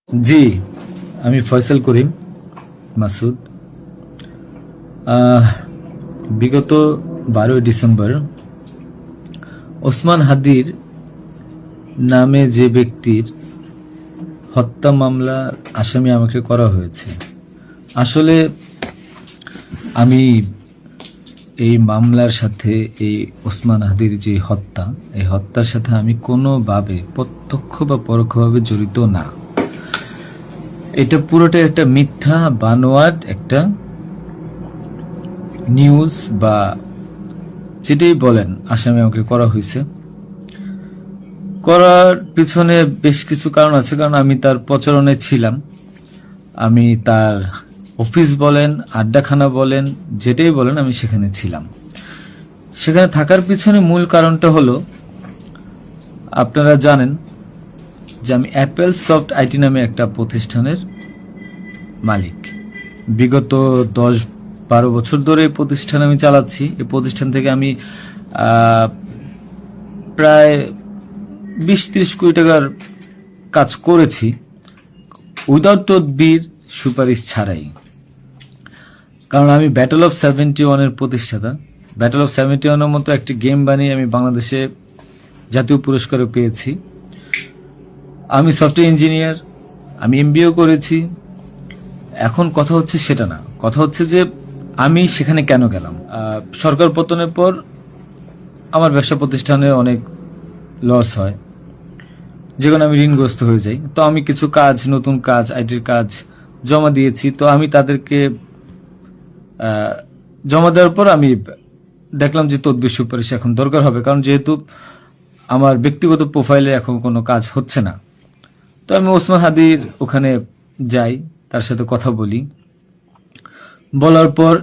জি, আমি ফয়সাল করিম মাসুদ। বিগত 12 ডিসেম্বর ওসমান হাদির নামে যে ব্যক্তির হত্যা মামলার আসামি আমাকে করা হয়েছে। আসলে আমি এই মামলার সাথে, এই ওসমান হাদির যে হত্যা, এই হত্যার সাথে আমি কোনোভাবে প্রত্যক্ষ বা পরোক্ষভাবে জড়িত না। এটা পুরোটা একটা মিথ্যা বানোয়াট একটা নিউজ বা যেটাই বলেন আসামি আমাকে করা হয়েছে। করার পিছনে বেশ কিছু কারণ আছে, কারণ আমি তার প্রচারণে ছিলাম। আমি তার অফিস বলেন, আড্ডাখানা বলেন, যেটাই বলেন, আমি সেখানে ছিলাম। সেখানে থাকার পিছনে মূল কারণটা হলো, আপনারা জানেন যে আমি অ্যাপেল সফট আইটি নামে একটা প্রতিষ্ঠানের মালিক। বিগত 10-12 বছর ধরে এই প্রতিষ্ঠান আমি চালাচ্ছি। এই প্রতিষ্ঠান থেকে আমি প্রায় 20-30 কোটি টাকার কাজ করেছি, উইদাউট তদবির, সুপারিশ ছাড়াই। কারণ আমি ব্যাটল অফ 71-এর প্রতিষ্ঠাতা। ব্যাটল অফ 71-এর মতো একটি গেম বানিয়ে আমি বাংলাদেশে জাতীয় পুরস্কারও পেয়েছি। আমি সফটওয়্যার ইঞ্জিনিয়ার, আমি এমবিএও করেছি। এখন কথা হচ্ছে সেটা না, কথা হচ্ছে যে আমি সেখানে কেন গেলাম। সরকার পতনের পর আমার ব্যবসা প্রতিষ্ঠানে অনেক লস হয়, যেখানে আমি ঋণগ্রস্ত হয়ে যাই। তো আমি কিছু কাজ, নতুন কাজ, আইটির কাজ জমা দিয়েছি। তো আমি তাদেরকে জমা দেওয়ার পর আমি দেখলাম যে তদবির সুপারিশ এখন দরকার হবে, কারণ যেহেতু আমার ব্যক্তিগত প্রোফাইলে এখন কোনো কাজ হচ্ছে না। তো আমি ওসমান হাদির ওখানে যাই, তার সাথে কথা বলি। বলার পর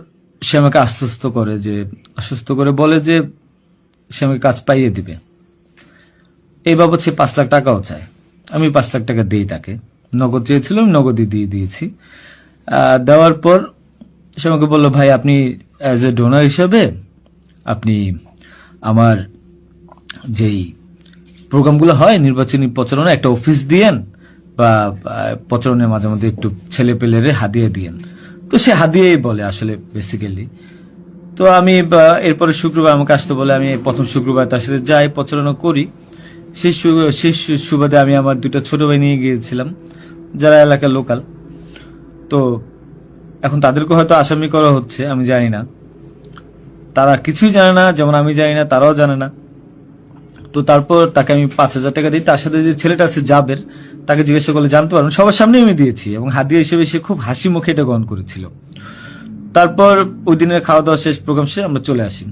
সে আমাকে আশ্বস্ত করে বলে যে সে আমাকে কাজ পাইয়ে দিবে। এই বাবদ সে 5 লাখ টাকাও চায়। আমি 5 লাখ টাকা দিই তাকে। নগদ চেয়েছিল, আমি নগদই দিয়ে দিয়েছি। দেওয়ার পর সে আমাকে বললো, ভাই আপনি অ্যাজ এ ডোনার হিসাবে আপনি আমার যেই প্রোগ্রামগুলো হয় নির্বাচনী প্রচারণা, একটা অফিস দিয়েন, বা প্রচারণের মাঝে মধ্যে একটু ছেলে পেলেরে হাদিয়া দিয়েন। তো সে হাদিয়াই বলে আসলে বেসিক্যালি। তো আমি এরপরে শুক্রবার আমাকে আসতে বলে, আমি প্রথম শুক্রবার তার সাথে যাই, প্রচারণা করি। সেই সুবাদে আমি আমার 2টা ছোট ভাই নিয়ে গিয়েছিলাম, যারা এলাকার লোকাল। তো এখন তাদেরকে হয়তো আসামি করা হচ্ছে, আমি জানি না। তারা কিছুই জানে না, যেমন আমি জানি না, তারাও জানে না। তো তারপর তাকে আমি 5,000 টাকা দিই। তার সাথে যে ছেলেটা আছে জাবের, তাকে জিজ্ঞাসা করলে জানতে পারবেন, সবার সামনে আমি দিয়েছি, এবং হাদিয়া হিসেবে সে খুব হাসি মুখে এটা গ্রহণ করেছিল। তারপর ওই দিনের খাওয়া দাওয়া শেষ, প্রোগ্রাম শেষ, আমরা চলে আসি।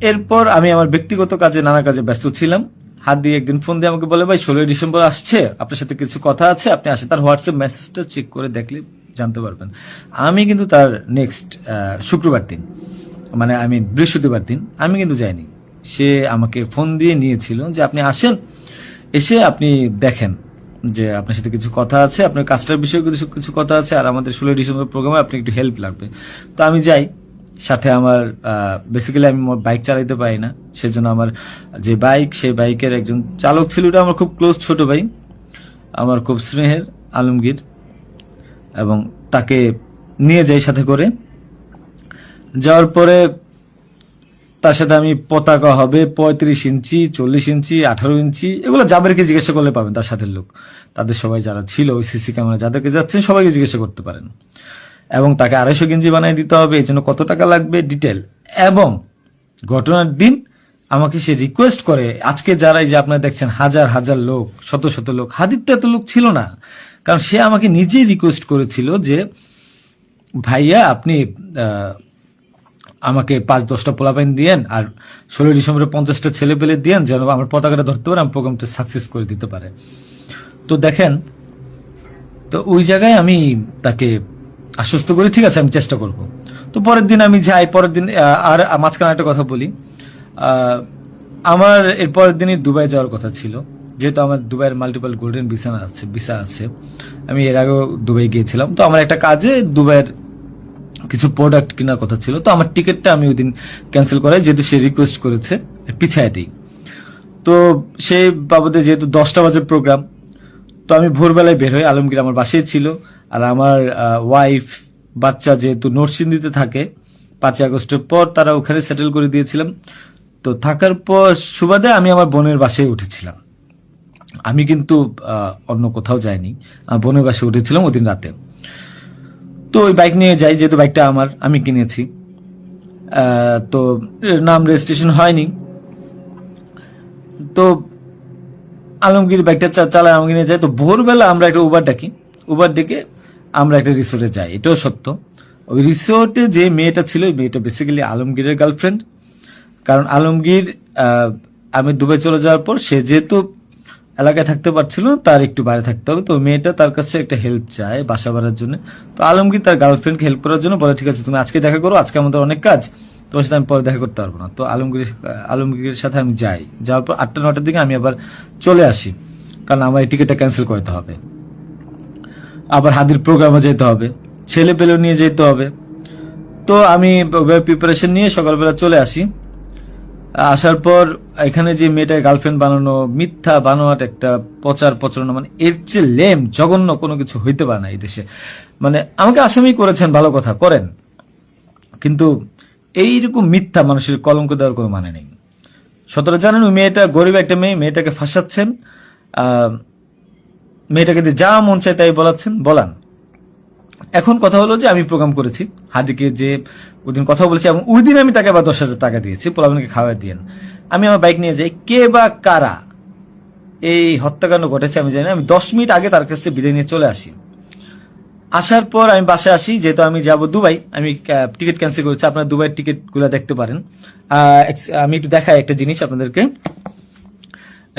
এরপর আমি আমার ব্যক্তিগত কাজে, নানা কাজে ব্যস্ত ছিলাম। হাদি একদিন ফোন দিয়ে আমাকে বলে, ভাই 16 ডিসেম্বর আসছে, আপনার সাথে কিছু কথা আছে, আপনি আসেন। তার হোয়াটসঅ্যাপ মেসেজটা চেক করে দেখলে জানতে পারবেন। আমি কিন্তু তার নেক্সট শুক্রবার দিন, মানে আমি বৃহস্পতিবার দিন, আমি কিন্তু যাইনি। সে আমাকে ফোন দিয়ে নিয়েছিল যে আপনি আসেন, এসে আপনি দেখেন যে আপনার সাথে কিছু কথা আছে, আপনার কাজটার বিষয়ে কিছু কথা আছে, আর আমাদের 16 ডিসেম্বর প্রোগ্রামে আপনি একটু হেল্প লাগবে। তো আমি যাই। সাথে আমার বেসিক্যালি আমি বাইক চালাইতে পারি না, সেজন্য আমার যে বাইক, সেই বাইকের একজন চালক ছিল, ওটা আমার খুব ক্লোজ ছোট ভাই, আমার খুব স্নেহের, আলমগীর। এবং তাকে নিয়ে যাই সাথে করে। যাওয়ার পরে তার সাথে আমি, পতাকা হবে 35 ইঞ্চি, 40 ইঞ্চি, 18 ইঞ্চি, এগুলো জাবেরকে জিজ্ঞাসা করলে পাবেন, তার সাথে লোক, তাদের সবাই যারা ছিল ওই সিসি ক্যামেরা যাদেরকে যাচ্ছেন সবাইকে জিজ্ঞাসা করতে পারেন। এবং তাকে 250 গেঞ্জি বানিয়ে দিতে হবে, এই জন্য কত টাকা লাগবে ডিটেল। এবং ঘটনার দিন আমাকে সে রিকোয়েস্ট করে, আজকে যারা এই যে আপনারা দেখছেন হাজার হাজার লোক, শত শত লোক, হাদির তো এত লোক ছিল না, কারণ সে আমাকে নিজেই রিকোয়েস্ট করেছিল যে ভাইয়া আপনি আমাকে 5-10টা পোলাপাইন দিয়েন, আর 16 ডিসেম্বরে 50টা ছেলে পেলে দিয়েন, যেন আমার পতাকাটা ধরতে পারে, আমার প্রোগ্রামটা সাকসেস করে দিতে পারে। তো দেখেন, তো ওই জায়গায় আমি তাকে আশ্বস্ত করি, ঠিক আছে আমি চেষ্টা করব। তো পরের দিন আমি যাই। পরের দিন আর মাঝখানে একটা কথা বলি, আমার এর পরের দিনই দুবাই যাওয়ার কথা ছিল, যেহেতু আমার দুবাইয়ের মাল্টিপল গোল্ডেন ভিসা আছে। আমি এর আগেও দুবাই গিয়েছিলাম। তো আমার একটা কাজে দুবাইয়ের কিছু প্রোডাক্ট কেনার কথা ছিল। তো আমার টিকিটটা আমি ওই দিন ক্যান্সেল করাই, যেহেতু সে রিকোয়েস্ট করেছে, পিছায় দিই। তো সেই বাবদে যেহেতু 10টা বাজে প্রোগ্রাম, তো আমি ভোরবেলায় বের হই, আলমগীর আমার বাসায় ছিল। আর আমার ওয়াইফ, বাচ্চা যেহেতু নরসিংদীতে থাকে, 5ই আগস্টের পর তারা ওখানে সেটেল করে দিয়েছিলাম। তো থাকার পর সুবাদে আমি আমার বোনের বাসায় উঠেছিলাম। আমি কিন্তু অন্য কোথাও যাইনি, আমার বোনের বাসায় উঠেছিলাম ওদিন রাতে। তো ওই বাইক নিয়ে যাই, যেহেতু বাইকটা আমি কিনেছি। তো নাম রেজিস্ট্রেশন হয়নি। তো আলমগীর বাইকটা চালায়, আমাকে নিয়ে যায়। তো ভোরবেলা আমরা একটা উবার ডাকি, উবার ডেকে আমরা একটা রিসোর্টে যাই। এটাও সত্য, ওই রিসোর্টে যে মেয়েটা ছিল, ওই মেয়েটা বেসিক্যালি আলমগীরের গার্লফ্রেন্ড। কারণ আলমগীর আমি দুবাই চলে যাওয়ার পর সে যেহেতু এলাকায় থাকতে পারছিল না, তার একটু বাইরে থাকতে হবে। তো ওই মেয়েটা তার কাছে একটা হেল্প চায় বাসা ভাড়ার জন্য। তো আলমগীর তার গার্লফ্রেন্ডকে হেল্প করার জন্য বলে, ঠিক আছে তুমি আজকে দেখা করো, আজকে আমাদের অনেক কাজ, তোমার সাথে আমি পরে দেখা করতে পারবো না। তো আলমগীরের সাথে আমি যাই, যাওয়ার পর 8টা-9টার দিকে আমি আবার চলে আসি, কারণ আমার এই টিকিটটা ক্যান্সেল করতে হবে। আবার হাদির প্রোগ্রামে যেতে হবে, ছেলে পেলেও নিয়ে যেতে হবে। তো আমি প্রিপারেশন নিয়ে সকালবেলা চলে আসি। আসার পর এখানে যে মেয়েটা গার্লফ্রেন্ড বানানো, মিথ্যা বানোয়াট একটা প্রচারণা, মানে এর চেয়ে লেম জঘন্য কোনো কিছু হইতে পারে না এই দেশে। মানে আমাকে আসামি করেছেন, ভালো কথা করেন, কিন্তু এইরকম মিথ্যা মানুষের কলঙ্ক দেওয়ার কোনো মানে নেই। সতরা জানেন, ওই মেয়েটা গরিব একটা মেয়ে, মেয়েটাকে ফাঁসাচ্ছেন, মেয়েটাকে দিয়ে যা মন চায় তাই বলান। এখন কথা হলো যে আমি প্রোগ্রাম করেছি হাদিকে, যে ওদিন কথা বলেছি, এবং ওই দিন আমি তাকে আবার 10,000 টাকা দিয়েছি, পোলাপানকে খাওয়া দিয়েন। আমি আমার বাইক নিয়ে যাই, কে বা কারা এই হত্যাকাণ্ড ঘটেছে আমি জানি না। আমি 10 মিনিট আগে তার কাছে বিদায় নিয়ে চলে আসি। আসার পর আমি বাসায় আসি, যেহেতু আমি যাব দুবাই, আমি টিকিট ক্যান্সেল করেছি। আপনারা দুবাইয়ের টিকিট গুলা দেখতে পারেন। আমি একটু দেখাই একটা জিনিস আপনাদেরকে।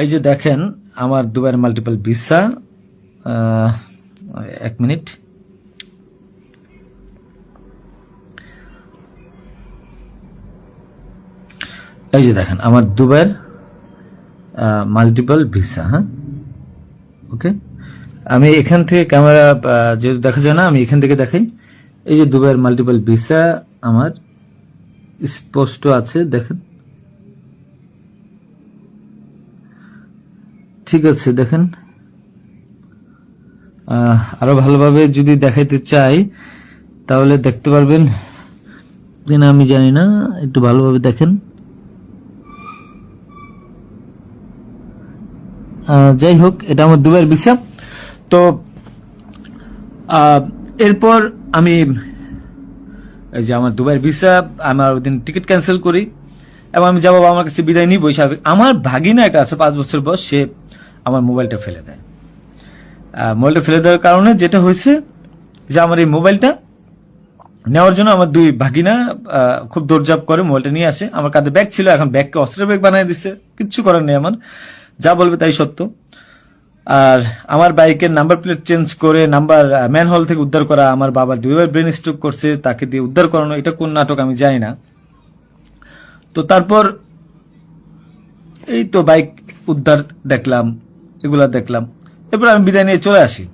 এই যে দেখেন আমার দুবাইয়ের মাল্টিপল ভিসা। 1 মিনিট। এই যে দেখেন আমার দুবাইয়ের মাল্টিপল ভিসা। হ্যাঁ, ওকে। আমি এখান থেকে ক্যামেরা যেহেতু দেখা যায় না, আমি এখান থেকে দেখাই। এই যে দুবাইয়ের মাল্টিপল ভিসা আমার স্পষ্ট আছে, দেখেন। ঠিক আছে, দেখেন। আরো ভালোভাবে যদি দেখাইতে চাই তাহলে দেখতে পারবেন কিনা আমি জানি না, একটু ভালোভাবে দেখেন। যাই হোক, এটা আমার দুবাইয়ের ভিসা। তো এরপর আমি এই যে আমার দুবাইয়ের ভিসা, আমার ওইদিন টিকিট ক্যান্সেল করি এবং আমি যাবো আমার কাছে বিদায় নিবই স্বাভাবিক। আমার ভাগিনা একটা আছে 5 বছর বয়স, সে আমার মোবাইলটা ফেলে দেয়। মোবাইলটা ফেলে দেওয়ার কারণে যেটা হয়েছে যে আমার এই মোবাইলটা নেওয়ার জন্য আমার 2 ভাগিনা খুব দৌড়ঝাঁপ করে মোবাইলটা নিয়ে আসে। আমার কাঁধে ব্যাগ ছিল, এখন ব্যাগকে অস্ত্রের ব্যাগ বানিয়ে দিচ্ছে, কিচ্ছু করার নেই আমার, যা বলবে তাই সত্য। আর আমার বাইকের নাম্বার প্লেট চেঞ্জ করে নাম্বার ম্যানহোল থেকে উদ্ধার করা, আমার বাবার 2বার ব্রেন স্ট্রোক করছে, তাকে দিয়ে উদ্ধার করানো, এটা কোন নাটক আমি জানি না। তো তারপর এই তো বাইক উদ্ধার দেখলাম, এগুলা দেখলাম। এরপর আমি বিদায় নিয়ে চলে আসি।